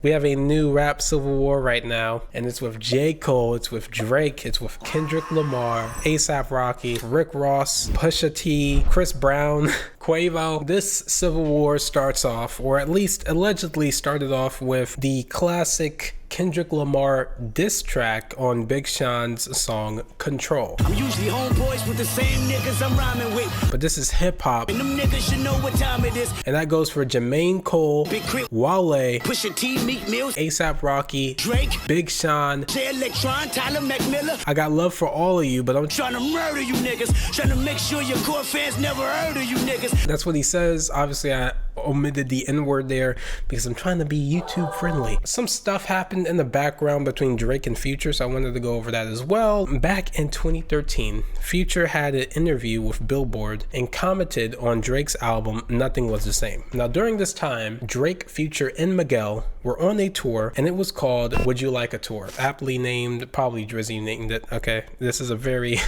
We have a new rap civil war right now, and it's with J. Cole, it's with Drake, it's with Kendrick Lamar, A$AP Rocky, Rick Ross, Pusha T, Chris Brown, Quavo. This civil war starts off, or at least allegedly started off, with the classic Kendrick Lamar diss track on Big Sean's song Control. I'm usually homeboys with the same niggas I'm rhyming with, but this is hip hop, and them niggas should know what time it is. And that goes for Jermaine Cole, Wale, Pusha T, Meek Mills, A$AP Rocky, Drake, Big Sean, Electronica, Tyler McMillan. I got love for all of you, but I'm trying to murder you niggas, trying to make sure your core fans never heard of you niggas. That's what he says. Obviously I omitted the N-word there because I'm trying to be YouTube friendly. Some stuff happened in the background between Drake and Future, so I wanted to go over that as well. Back in 2013, Future had an interview with Billboard and commented on Drake's album Nothing Was the Same. Now during this time, Drake, Future, and Miguel were on a tour, and it was called Would You Like a Tour? Aptly named, probably Drizzy named it. Okay, this is a very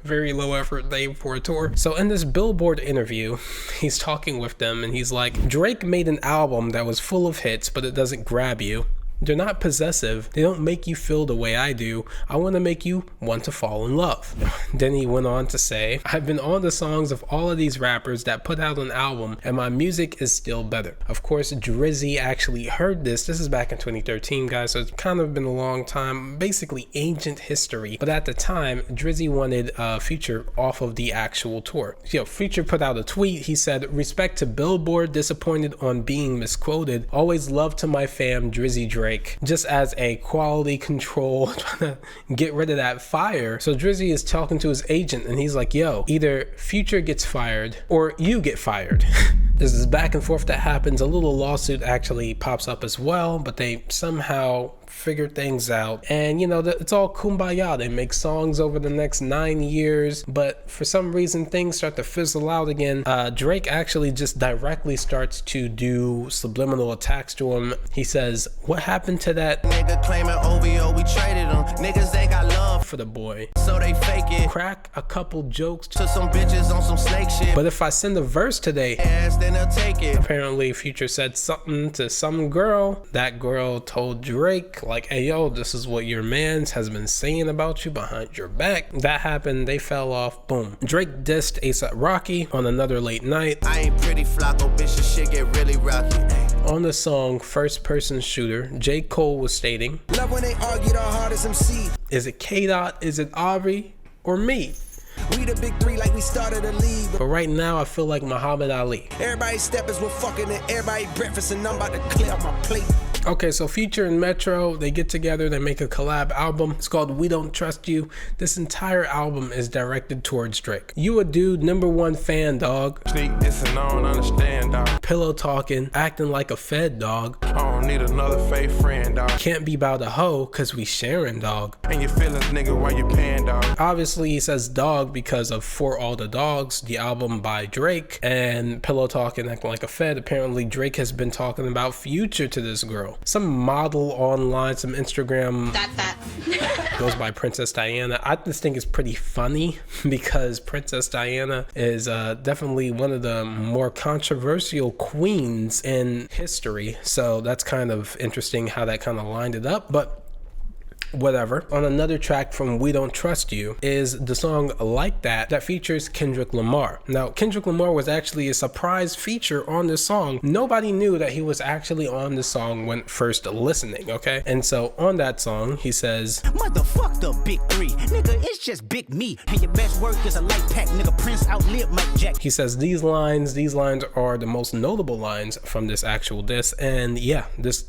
low effort name for a tour. So in this Billboard interview, he's talking with them and he's like, Drake made an album that was full of hits, but it doesn't grab you. They're not possessive. They don't make you feel the way I do. I want to make you want to fall in love. Then he went on to say, I've been on the songs of all of these rappers that put out an album and my music is still better. Of course, Drizzy actually heard this. This is back in 2013, guys, so it's kind of been a long time, basically ancient history. But at the time, Drizzy wanted Future off of the actual tour. Future put out a tweet. He said, respect to Billboard, disappointed on being misquoted. Always love to my fam, Drizzy Drake. Just as a quality control, trying to get rid of that fire. So Drizzy is talking to his agent and he's like, yo, either Future gets fired or you get fired. There's this back and forth that happens. A little lawsuit actually pops up as well, but they somehow figure things out, and it's all kumbaya. They make songs over the next 9 years, but for some reason things start to fizzle out again. Drake actually just directly starts to do subliminal attacks to him. He says, what happened to that nigga claiming OVO? We traded them. Niggas, they got love for the boy, so they fake it. Crack a couple jokes to some bitches on some snake shit, but if I send a verse today, yes, then they'll take it. Apparently Future said something to some girl. That girl told Drake like, hey yo, this is what your mans has been saying about you behind your back. That happened. They fell off. Boom. Drake dissed A$AP Rocky on Another Late Night. I ain't pretty Flocko, bitch, this shit get really rocky. On the song First Person Shooter, J. Cole was stating, love when they argue the hardest MC. Is it K-Dot, is it Aubrey, or me? We the big three like we started a league. But right now I feel like Muhammad Ali. Everybody steppers with fucking and everybody breakfast, and I'm about to clear up my plate. Okay, so Future and Metro, they get together, they make a collab album. It's called We Don't Trust You. This entire album is directed towards Drake. You a dude, #1 fan, dog. Sneak this and I don't understand, dog. Pillow talking, acting like a fed, dog. I don't need another fake friend, dog. Can't be about a hoe, cause we sharing, dog. And your feelings, nigga, while you paying, dog. Obviously he says dog because of For All the Dogs, the album by Drake, and Pillow talking, acting like a fed. Apparently Drake has been talking about Future to this girl. Some model online, some Instagram goes by Princess Diana. I just think it's pretty funny because Princess Diana is definitely one of the more controversial queens in history. So that's kind of interesting how that kind of lined it up, but whatever. On another track from We Don't Trust You is the song Like That features Kendrick Lamar. Now, Kendrick Lamar was actually a surprise feature on this song. Nobody knew that he was actually on the song when first listening, okay? And so on that song, he says, motherfuck the big three, nigga, it's just big me, and your best work is a light pack, nigga, Prince outlived Mike Jack. He says these lines are the most notable lines from this actual diss, and yeah, this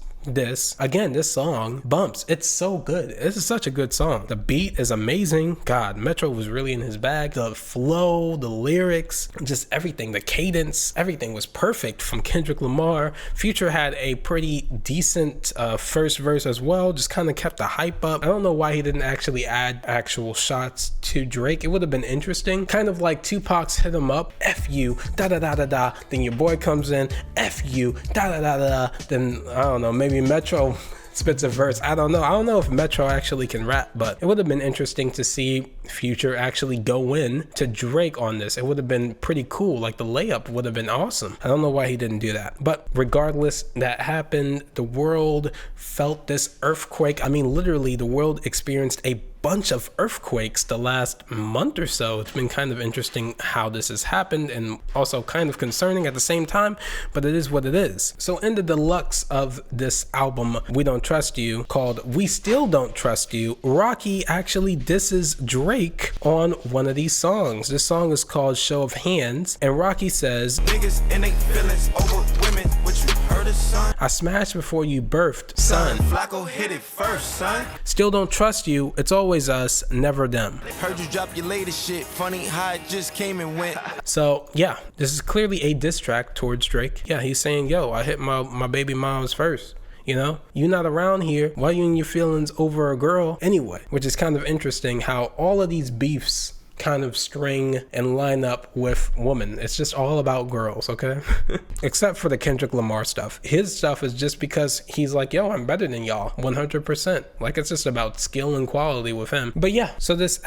song bumps. It's so good. This is such a good song. The beat is amazing. God, Metro was really in his bag. The flow, the lyrics, just everything, the cadence, everything was perfect from Kendrick Lamar. Future had a pretty decent first verse as well, just kind of kept the hype up. I don't know why he didn't actually add actual shots to Drake. It would have been interesting, kind of like Tupac's Hit 'Em Up, F you, da da da da da, then your boy comes in, F you, da da da da, then I don't know, maybe Metro spits a verse. I don't know if Metro actually can rap, but it would have been interesting to see Future actually go in to Drake on this. It would have been pretty cool. Like the layup would have been awesome. I don't know why he didn't do that, but regardless, that happened. The world felt this earthquake. I mean, literally the world experienced a bunch of earthquakes the last month or so. It's been kind of interesting how this has happened, and also kind of concerning at the same time, but it is what it is. So in the deluxe of this album, We Don't Trust You, called We Still Don't Trust You, Rocky actually disses Drake on one of these songs. This song is called Show of Hands, and Rocky says, "Niggas and they feelings over women, what you heard of, son? I smashed before you birthed, son. Flacco hit it first, son. Still don't trust you, it's always us, never them. Heard you drop your latest shit, funny how it just came and went." So yeah, this is clearly a diss track towards Drake. Yeah, he's saying, yo, I hit my baby moms first. You know, you not around here. Why you in your feelings over a girl anyway? Which is kind of interesting how all of these beefs kind of string and line up with women. It's just all about girls, okay? Except for the Kendrick Lamar stuff. His stuff is just because he's like, yo, I'm better than y'all, 100%. Like, it's just about skill and quality with him. But yeah, so this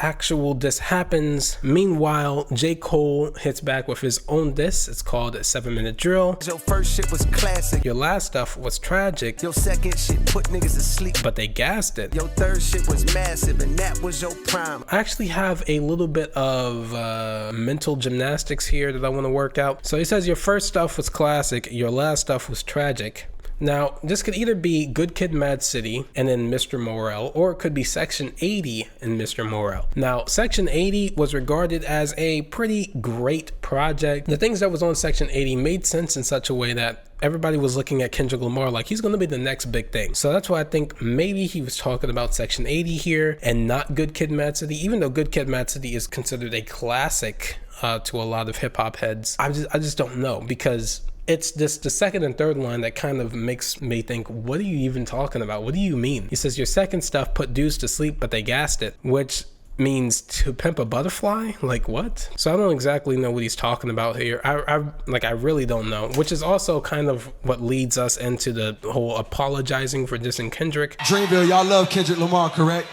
happens. Meanwhile, J. Cole hits back with his own diss. It's called 7-Minute Drill. Your first shit was classic. Your last stuff was tragic. Your second shit put niggas to sleep, but they gassed it. Your third shit was massive, and that was your prime. I actually have a little bit of mental gymnastics here that I want to work out. So he says your first stuff was classic, your last stuff was tragic. Now, this could either be Good Kid, Mad City and then Mr. Morale, or it could be Section 80 and Mr. Morale. Now, Section 80 was regarded as a pretty great project. The things that was on Section 80 made sense in such a way that everybody was looking at Kendrick Lamar like he's going to be the next big thing. So that's why I think maybe he was talking about Section 80 here and not Good Kid, Mad City, even though Good Kid, Mad City is considered a classic to a lot of hip hop heads. I just don't know, because it's just the second and third line that kind of makes me think, what are you even talking about? What do you mean? He says your second stuff put dudes to sleep, but they gassed it, which means to pimp a butterfly? Like what? So I don't exactly know what he's talking about here. I really don't know, which is also kind of what leads us into the whole apologizing for dissing Kendrick. DreamVille, y'all love Kendrick Lamar, correct?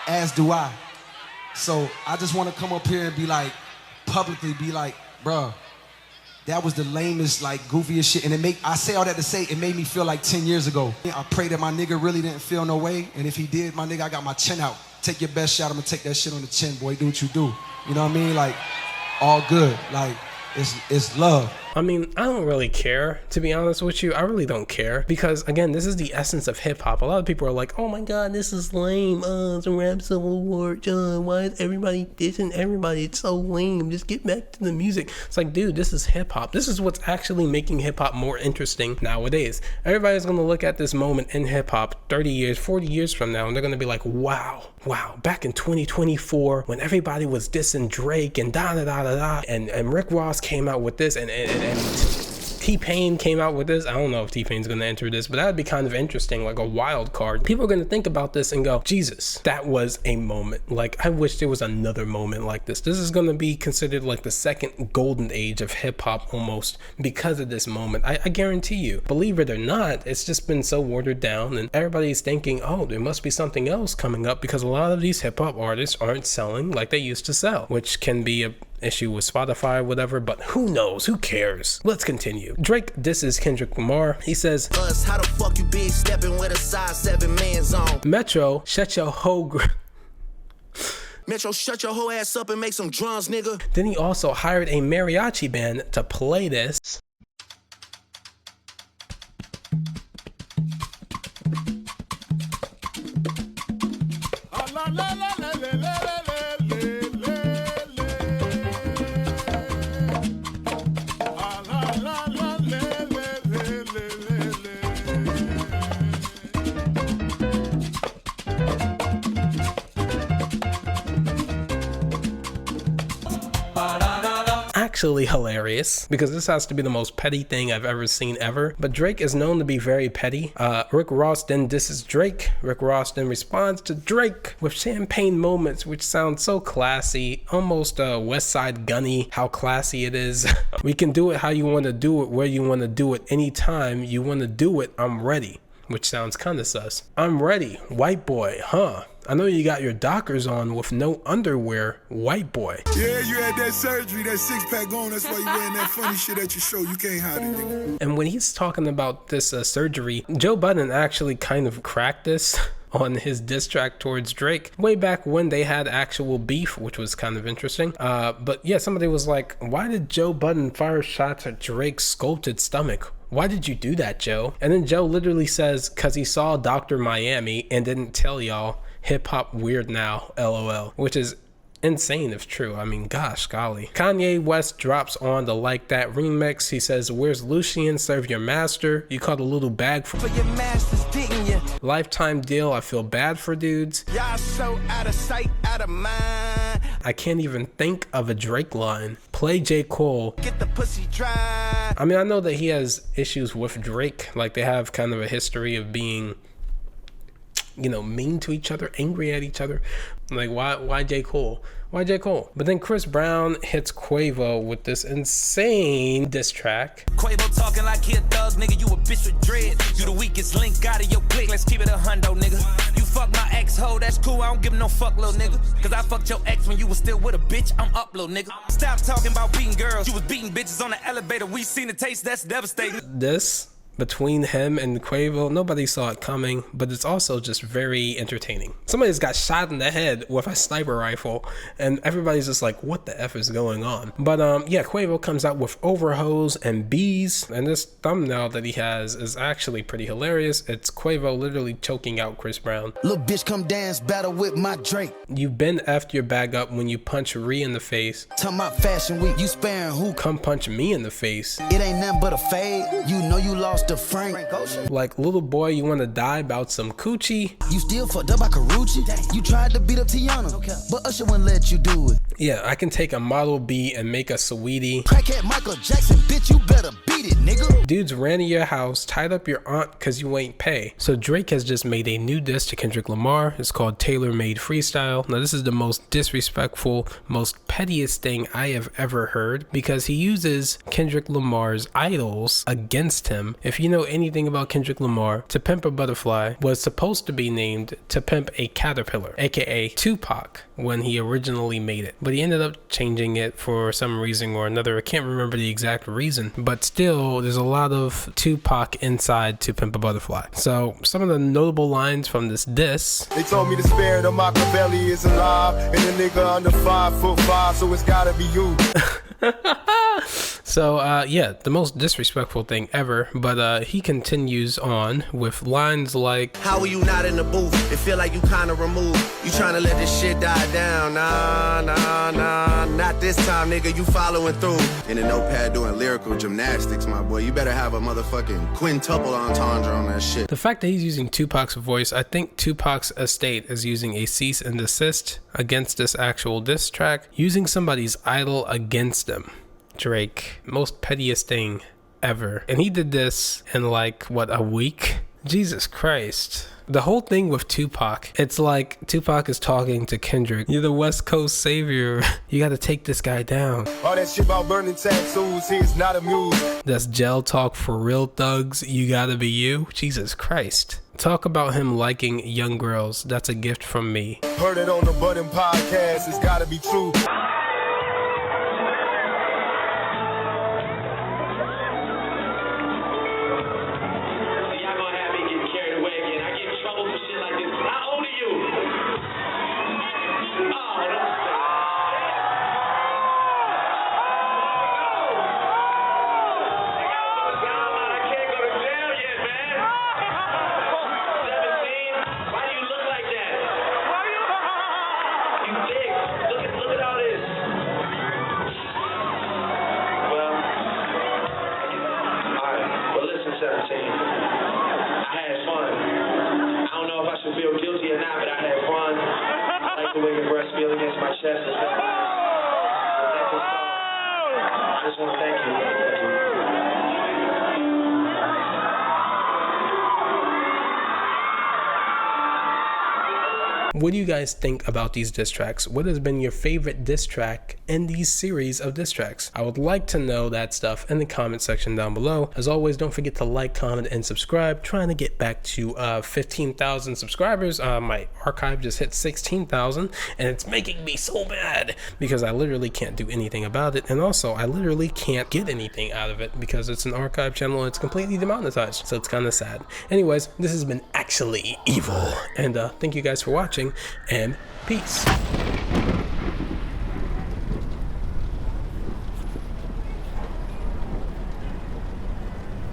As do I. So I just want to come up here and be like, publicly be like, bruh, that was the lamest, like, goofiest shit. And I say all that to say, it made me feel like 10 years ago. I pray that my nigga really didn't feel no way. And if he did, my nigga, I got my chin out. Take your best shot, I'm gonna take that shit on the chin, boy. Do what you do. You know what I mean? Like, all good. Like, it's love. I mean, I don't really care, to be honest with you. I really don't care, because again, this is the essence of hip hop. A lot of people are like, oh my god, this is lame. It's a rap civil war, John. Why is everybody dissing everybody? It's so lame. Just get back to the music. It's like, dude, this is hip hop. This is what's actually making hip hop more interesting nowadays. Everybody's gonna look at this moment in hip hop 30 years, 40 years from now, and they're gonna be like, wow, back in 2024, when everybody was dissing Drake and and Rick Ross came out with this, and T-Pain came out with this. I don't know if T-Pain's gonna enter this, but that would be kind of interesting, like a wild card. People are gonna think about this and go, Jesus, that was a moment. Like, I wish there was another moment like this. This is gonna be considered like the second golden age of hip hop almost because of this moment. I guarantee you, believe it or not, it's just been so watered down, and everybody's thinking, oh, there must be something else coming up, because a lot of these hip hop artists aren't selling like they used to sell, which can be a issue with Spotify or whatever, but who knows? Who cares? Let's continue. Drake disses Kendrick Lamar. He says, how the fuck you big stepping with a size 7 man's on? Metro, shut your whole Metro, shut your whole ass up and make some drums, nigga. Then he also hired a mariachi band to play this. actually hilarious because this has to be the most petty thing I've ever seen ever. But Drake is known to be very petty. Rick Ross then disses Drake. Rick Ross then responds to Drake with champagne moments, which sounds so classy, almost West Side Gunny, how classy it is. We can do it how you want to do it, where you want to do it, anytime you want to do it, I'm ready. Which sounds kind of sus. I'm ready, white boy, huh? I know you got your Dockers on with no underwear, white boy. Yeah, you had that surgery, that six-pack on. That's why you wearing that funny shit at your show. You can't hide it, nigga. And when he's talking about this surgery, Joe Budden actually kind of cracked this on his diss track towards Drake way back when they had actual beef, which was kind of interesting. But yeah, somebody was like, why did Joe Budden fire shots at Drake's sculpted stomach? Why did you do that, Joe? And then Joe literally says, cause he saw Dr. Miami and didn't tell y'all. Hip hop weird now, LOL. Which is insane if true. I mean, gosh golly. Kanye West drops on the Like That remix. He says, where's Lucian? Serve your master. You caught a little bag for your masters, didn't you? Lifetime deal. I feel bad for dudes. Y'all so out of sight, out of mind. I can't even think of a Drake line. Play J. Cole. Get the pussy dry. I mean, I know that he has issues with Drake. Like, they have kind of a history of being, you know, mean to each other, angry at each other. Like, why J. Cole? Why J. Cole? But then Chris Brown hits Quavo with this insane diss track. Quavo talking like he a thug, nigga. You a bitch with dread. You the weakest link out of your clique. Let's keep it a hundo, nigga. You fuck my ex-ho, that's cool. I don't give no fuck, little nigga. Cause I fucked your ex when you was still with a bitch. I'm up, little nigga. Stop talking about beating girls. You was beating bitches on the elevator. We seen the taste, that's devastating. This between him and Quavo, nobody saw it coming, but it's also just very entertaining. Somebody's got shot in the head with a sniper rifle, and everybody's just like, what the F is going on? But yeah, Quavo comes out with overhose and bees, and this thumbnail that he has is actually pretty hilarious. It's Quavo literally choking out Chris Brown. Little bitch come dance battle with my Drake. You've been effed your bag up when you punch Ree in the face. Tell my fashion week, you sparing who? Come punch me in the face. It ain't nothing but a fade. You know you lost the Frank Ocean. Like, little boy, you want to die about some coochie? You still fucked up by Karuchi. You tried to beat up Tiana, but Usher wouldn't let you do it. Yeah, I can take a Model B and make a sweetie. Crackhead Michael Jackson, bitch, you better beat it, nigga. Dudes ran to your house, tied up your aunt cause you ain't pay. So Drake has just made a new diss to Kendrick Lamar. It's called Tailor Made Freestyle. Now this is the most disrespectful, most pettiest thing I have ever heard, because he uses Kendrick Lamar's idols against him. If you know anything about Kendrick Lamar, To Pimp a Butterfly was supposed to be named To Pimp a Caterpillar, aka Tupac, when he originally made it. But he ended up changing it for some reason or another. I can't remember the exact reason, but still there's a lot of Tupac inside To Pimp a Butterfly. So some of the notable lines from this diss. They told me the spirit of Machiavelli is alive, and a nigga under 5'5", so it's gotta be you. So yeah, the most disrespectful thing ever. But he continues on with lines like, how are you not in the booth? It feel like you kinda removed. You trying to let this shit die down. Nah, not this time, nigga. You following through. In a notepad doing lyrical gymnastics, my boy. You better have a motherfucking quintuple entendre on that shit. The fact that he's using Tupac's voice, I think Tupac's estate is using a cease and desist against this actual diss track, using somebody's idol against them. Drake, most pettiest thing ever. And he did this in like, what, a week? Jesus Christ. The whole thing with Tupac, it's like Tupac is talking to Kendrick. You're the West Coast savior. You gotta take this guy down. All that shit about burning tattoos, he's not amused. That's jail talk for real thugs. You gotta be you. Jesus Christ. Talk about him liking young girls. That's a gift from me. Heard it on the Budding podcast, it's gotta be true. The way your breasts feel against my chest is Thank you. What do you guys think about these diss tracks? What has been your favorite diss track in these series of diss tracks? I would like to know that stuff in the comment section down below. As always, don't forget to like, comment, and subscribe. Trying to get back to 15,000 subscribers. My archive just hit 16,000, and it's making me so mad because I literally can't do anything about it. And also, I literally can't get anything out of it because it's an archive channel and it's completely demonetized. So it's kind of sad. Anyways, this has been Actually Evil, and thank you guys for watching, and peace.